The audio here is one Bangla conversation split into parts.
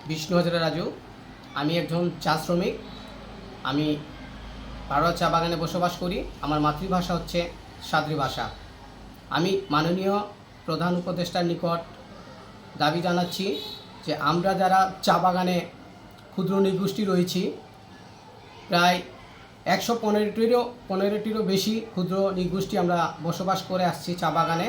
বিষ্ণু হাজরা রাজু। আমি একজন চা শ্রমিক। আমি পাড়ুয়া চা বাগানে বসবাস করি। আমার মাতৃভাষা হচ্ছে সাদ্রি ভাষা। আমি মাননীয় প্রধান উপদেষ্টার নিকট দাবি জানাচ্ছি যে আমরা যারা চা বাগানে ক্ষুদ্র নৃগোষ্ঠী রয়েছি, প্রায় 115টিরও বেশি ক্ষুদ্র নৃগোষ্ঠী আমরা বসবাস করে আসছি চা বাগানে।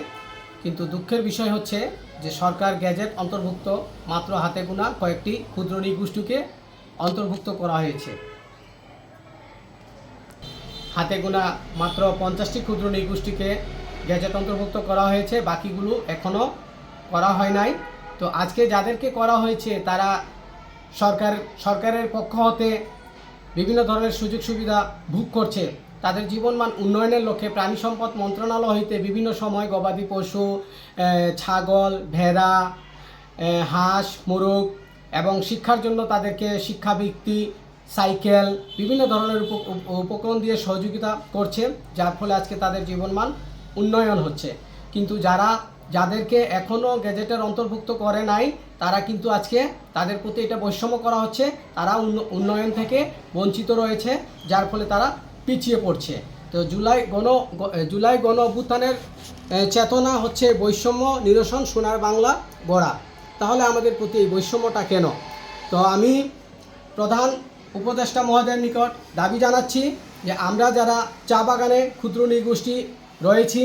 কিন্তু দুঃখের বিষয় হচ্ছে যে সরকার গ্যাজেট অন্তর্ভুক্ত মাত্র হাতে গোনা কয়েকটি ক্ষুদ্র নৃগোষ্ঠীকে অন্তর্ভুক্ত করা হয়েছে। হাতে গোনা মাত্র 50টি ক্ষুদ্র নৃগোষ্ঠীকে গ্যাজেট অন্তর্ভুক্ত করা হয়েছে, বাকিগুলো এখনও করা হয় নাই। তো আজকে যাদেরকে করা হয়েছে তারা সরকারের পক্ষ হতে বিভিন্ন ধরনের সুযোগ সুবিধা ভোগ করছে। তাদের জীবনমান উন্নয়নের লক্ষ্যে প্রাণী সম্পদ মন্ত্রণালয় হইতে বিভিন্ন সময় গবাদি পশু, ছাগল, ভেড়া, হাঁস, মোরগ এবং শিক্ষার জন্য তাদেরকে শিক্ষাবৃত্তি, সাইকেল, বিভিন্ন ধরনের উপকরণ দিয়ে সহযোগিতা করছে, যার ফলে আজকে তাদের জীবনমান উন্নয়ন হচ্ছে। কিন্তু যাদেরকে এখনও গ্যাজেটের অন্তর্ভুক্ত করে নাই তারা কিন্তু আজকে তাদের প্রতি এটা বৈষম্য করা হচ্ছে। তারা উন্নয়ন থেকে বঞ্চিত রয়েছে, যার ফলে তারা পিছিয়ে পড়ছে। তো জুলাই গণ অভ্যুত্থানের চেতনা হচ্ছে বৈষম্য নিরসন, সোনার বাংলা গড়া। তাহলে আমাদের প্রতি এই বৈষম্যটা কেন? তো আমি প্রধান উপদেষ্টা মহোদয়ের নিকট দাবি জানাচ্ছি যে আমরা যারা চা বাগানে ক্ষুদ্র নৃগোষ্ঠী রয়েছি,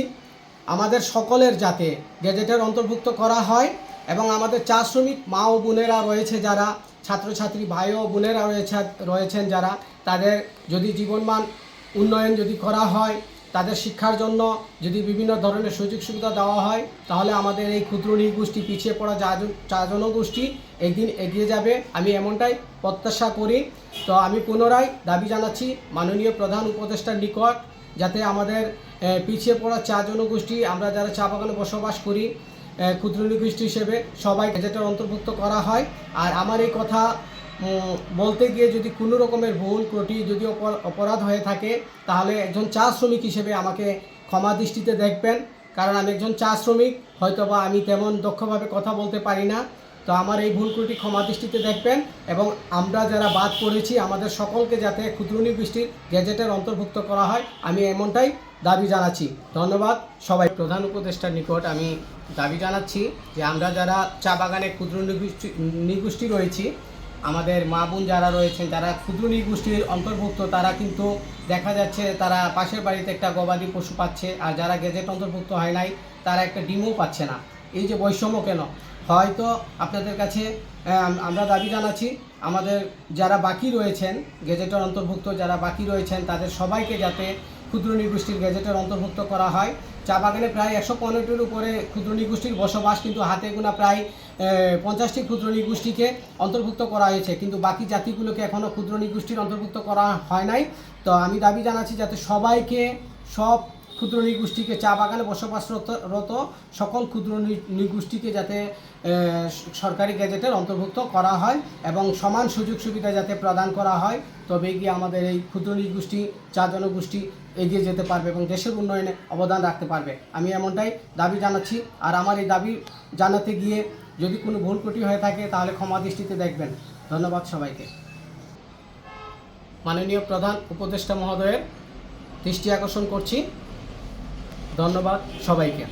আমাদের সকলের যাতে গ্যাজেটের অন্তর্ভুক্ত করা হয় এবং আমাদের চা শ্রমিক মা ও বোনেরা রয়েছে, যারা ছাত্রছাত্রী ভাই ও বোনেরা রয়েছেন যারা, তাদের যদি জীবনমান উন্নয়ন যদি করা হয়, তাদের শিক্ষার জন্য যদি বিভিন্ন ধরনের সুযোগ সুবিধা দেওয়া হয়, তাহলে আমাদের এই ক্ষুদ্র নৃগোষ্ঠী, পিছিয়ে পড়া চা জনগোষ্ঠী একদিন এগিয়ে যাবে। আমি এমনটাই প্রত্যাশা করি। তো আমি পুনরায় দাবি জানাচ্ছি মাননীয় প্রধান উপদেষ্টার নিকট যাতে আমাদের পিছিয়ে পড়া চা জনগোষ্ঠী, আমরা যারা চা বাগানে বসবাস করি ক্ষুদ্র নৃগোষ্ঠী হিসেবে, সবাই গ্যাজেটের অন্তর্ভুক্ত করা হয়। আর আমার এই কথা বলতে গিয়ে যদি কোনো রকমের ভুল ত্রুটি যদি অপরাধ হয়ে থাকে, তাহলে একজন চা শ্রমিক হিসেবে আমাকে ক্ষমা দৃষ্টিতে দেখবেন। কারণ আমি একজন চা শ্রমিক, হয়তোবা আমি তেমন দক্ষভাবে কথা বলতে পারি না। তো আমার এই ভুল ত্রুটি ক্ষমা দৃষ্টিতে দেখবেন এবং আমরা যারা বাদ পড়েছি আমাদের সকলকে যাতে ক্ষুদ্র নৃগোষ্ঠীর গ্যাজেটের অন্তর্ভুক্ত করা হয়, আমি এমনটাই দাবি জানাচ্ছি। ধন্যবাদ সবাই। প্রধান উপদেষ্টার নিকট আমি দাবি জানাচ্ছি যে আমরা যারা চা বাগানে ক্ষুদ্র নৃগোষ্ঠী রয়েছি, আমাদের মা বোন যারা রয়েছেন, যারা ক্ষুদ্র নৃগোষ্ঠীর অন্তর্ভুক্ত, তারা কিন্তু দেখা যাচ্ছে তারা পাশের বাড়িতে একটা গবাদি পশু পাচ্ছে, আর যারা গ্যাজেট অন্তর্ভুক্ত হয় নাই তারা একটা ডিমও পাচ্ছে না। এই যে বৈষম্য কেন? হয়তো আপনাদের কাছে আমরা দাবি জানাচ্ছি আমাদের যারা বাকি রয়েছেন গ্যাজেটের অন্তর্ভুক্ত, যারা বাকি রয়েছেন তাদের সবাইকে যাতে ক্ষুদ্র নৃগোষ্ঠীর গ্যাজেটের অন্তর্ভুক্ত করা হয়। চা বাগানে প্রায় 115টির উপরে ক্ষুদ্র নৃগোষ্ঠীর বসবাস, কিন্তু হাতে গোনা প্রায় 50টি ক্ষুদ্র নৃগোষ্ঠীকে অন্তর্ভুক্ত করা হয়েছে, কিন্তু বাকি জাতিগুলোকে এখনও ক্ষুদ্র নৃগোষ্ঠীর অন্তর্ভুক্ত করা হয় নাই। তো আমি দাবি জানাচ্ছি যাতে সব ক্ষুদ্র নৃগোষ্ঠীকে, চা বাগানে বসবাসরত সকল ক্ষুদ্র নৃগোষ্ঠীকে যাতে সরকারি গ্যাজেটের অন্তর্ভুক্ত করা হয় এবং সমান সুযোগ সুবিধা যাতে প্রদান করা হয়, তবে গিয়ে আমাদের এই ক্ষুদ্র নৃগোষ্ঠী চা জনগোষ্ঠী এগিয়ে যেতে পারবে এবং দেশের উন্নয়নে অবদান রাখতে পারবে। আমি এমনটাই দাবি জানাচ্ছি। আর আমার এই দাবি জানাতে গিয়ে যদি কোনো ভুল ত্রুটি হয়ে থাকে তাহলে ক্ষমা দৃষ্টিতে দেখবেন। ধন্যবাদ সবাইকে। মাননীয় প্রধান উপদেষ্টা মহোদয়ের দৃষ্টি আকর্ষণ করছি। ধন্যবাদ সবাইকে।